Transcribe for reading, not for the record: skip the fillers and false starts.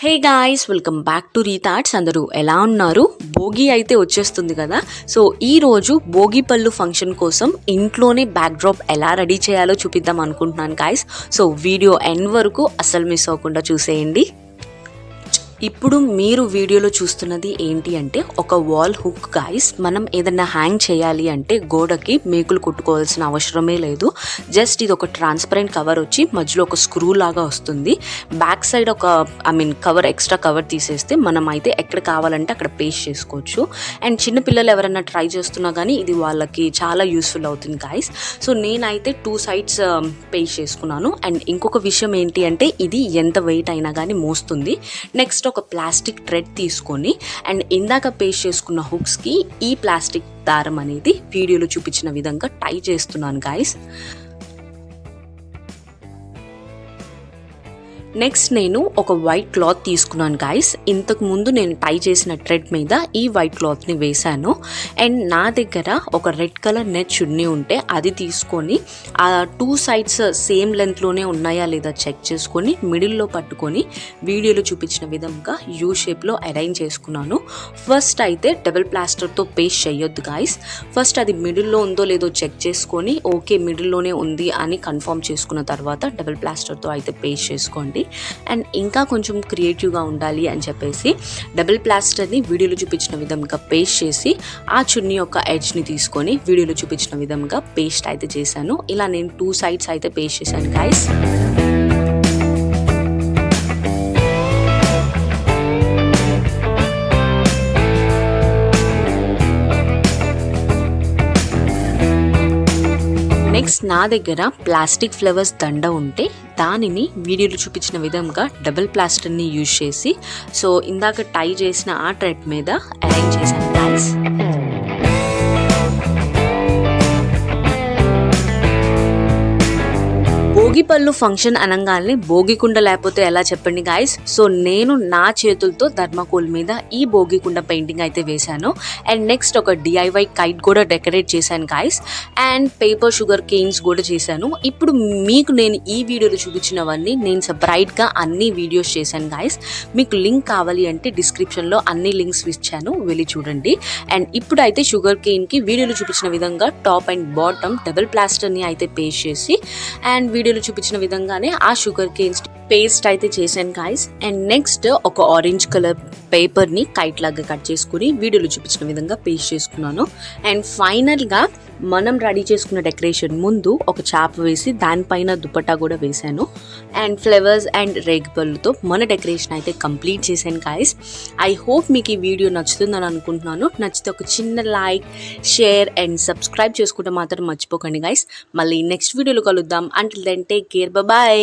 Hey guys, welcome back to Rethoughts. అందరూ ఎలా ఉన్నారు? భోగి అయితే వచ్చేస్తుంది కదా. సో ఈరోజు భోగి పళ్ళు ఫంక్షన్ కోసం ఇంట్లోనే బ్యాక్డ్రాప్ ఎలా రెడీ చేయాలో చూపిద్దాం అనుకుంటున్నాను గాయ్స్. సో వీడియో ఎండ్ వరకు అస్సలు మిస్ అవ్వకుండా చూసేయండి. ఇప్పుడు మీరు వీడియోలో చూస్తున్నది ఏంటి అంటే ఒక వాల్ హుక్ గాయ్స్. మనం ఏదైనా హ్యాంగ్ చేయాలి అంటే గోడకి మేకులు కుట్టుకోవాల్సిన అవసరమే లేదు. జస్ట్ ఇది ఒక ట్రాన్స్పరెంట్ కవర్ వచ్చి మధ్యలో ఒక స్క్రూ లాగా వస్తుంది. బ్యాక్ సైడ్ ఒక కవర్, ఎక్స్ట్రా కవర్ తీసేస్తే మనం అయితే ఎక్కడ కావాలంటే అక్కడ పేస్ట్ చేసుకోవచ్చు. అండ్ చిన్నపిల్లలు ఎవరైనా ట్రై చేస్తున్నా కానీ ఇది వాళ్ళకి చాలా యూస్ఫుల్ అవుతుంది గాయ్స్. సో నేనైతే 2 సైడ్స్ పేస్ట్ చేసుకున్నాను. అండ్ ఇంకొక విషయం ఏంటి అంటే ఇది ఎంత వెయిట్ అయినా కానీ మోస్తుంది. నెక్స్ట్ ఒక ప్లాస్టిక్ థ్రెడ్ తీసుకొని అండ్ ఇందాక పేస్ట్ చేసుకున్న హుక్స్కి ఈ ప్లాస్టిక్ దారం అనేది వీడియోలో చూపించిన విధంగా టై చేస్తున్నాను గాయ్స్. నెక్స్ట్ నేను ఒక వైట్ క్లాత్ తీసుకున్నాను గాయ్స్. ఇంతకు ముందు నేను టై చేసిన థ్రెడ్ మీద ఈ వైట్ క్లాత్ని వేశాను. అండ్ నా దగ్గర ఒక రెడ్ కలర్ నెట్ చున్నీ ఉంటే అది తీసుకొని ఆ 2 సైడ్స్ సేమ్ లెంత్లోనే ఉన్నాయా లేదా చెక్ చేసుకొని మిడిల్లో పట్టుకొని వీడియోలో చూపించిన విధంగా యూ షేప్లో అరేంజ్ చేసుకున్నాను. ఫస్ట్ అయితే డబుల్ ప్లాస్టర్తో పేస్ట్ చేయొద్దు గాయ్స్. ఫస్ట్ అది మిడిల్లో ఉందో లేదో చెక్ చేసుకొని ఓకే మిడిల్లోనే ఉంది అని కన్ఫర్మ్ చేసుకున్న తర్వాత డబుల్ ప్లాస్టర్తో అయితే పేస్ట్ చేసుకోండి. అండ్ ఇంకా కొంచెం క్రియేటివ్గా ఉండాలి అని చెప్పేసి డబుల్ ప్లాస్టర్ని వీడియోలో చూపించిన విధంగా పేస్ట్ చేసి ఆ చున్నీ యొక్క ఎడ్జ్ని తీసుకొని వీడియోలో చూపించిన విధంగా పేస్ట్ అయితే చేశాను. ఇలా నేను 2 సైడ్స్ అయితే పేస్ట్ చేశాను గాయ్స్. నెక్స్ట్ నా దగ్గర ప్లాస్టిక్ ఫ్లవర్స్ దండ ఉంటే దానిని వీడియోలో చూపించిన విధంగా డబుల్ ప్లాస్టర్ని యూజ్ చేసి సో ఇందాక టై చేసిన ఆ థ్రెడ్ మీద అరేంజ్ చేశాను గాయ్స్. భోగి పళ్ళు ఫంక్షన్ అనగానే భోగికుండ లేకపోతే ఎలా చెప్పండి గాయ్స్. సో నేను నా చేతులతో ధర్మకోల్ మీద ఈ భోగికుండ పెయింటింగ్ అయితే వేశాను. అండ్ నెక్స్ట్ ఒక DIY కైట్ కూడా డెకరేట్ చేశాను guys. And paper sugar Cannes కూడా చేశాను. ఇప్పుడు మీకు నేను ఈ వీడియోలో చూపించినవన్నీ నేను సపరేట్గా అన్ని వీడియోస్ చేశాను గాయ్స్. మీకు లింక్ కావాలి అంటే డిస్క్రిప్షన్లో అన్ని లింక్స్ ఇచ్చాను, వెళ్ళి చూడండి. అండ్ ఇప్పుడు అయితే షుగర్ కేన్కి వీడియోలో చూపించిన విధంగా టాప్ అండ్ బాటమ్ డబుల్ ప్లాస్టర్ని అయితే పేస్ట్ చేసి అండ్ వీడియోలో చూపించిన విధంగానే ఆ షుగర్ కేన్స్ పేస్ట్ అయితే చేశాను గాయ్స్. అండ్ నెక్స్ట్ ఒక ఆరెంజ్ కలర్ పేపర్ని కైట్ లాగా కట్ చేసుకుని వీడియోలో చూపించిన విధంగా పేస్ట్ చేసుకున్నాను. అండ్ ఫైనల్గా మనం రెడీ చేసుకున్న డెకరేషన్ ముందు ఒక చాప వేసి దానిపైన దుపట్టా కూడా వేశాను. అండ్ ఫ్లవర్స్ అండ్ రేగిపళ్ళుతో మన డెకరేషన్ అయితే కంప్లీట్ చేశాను గాయ్స్. ఐ హోప్ మీకు ఈ వీడియో నచ్చుతుందని అనుకుంటున్నాను. నచ్చితే ఒక చిన్న లైక్, షేర్ అండ్ సబ్స్క్రైబ్ చేసుకుంటే మాత్రం మర్చిపోకండి గాయ్స్. మళ్ళీ నెక్స్ట్ వీడియోలో కలుద్దాం. Until then take care, bye.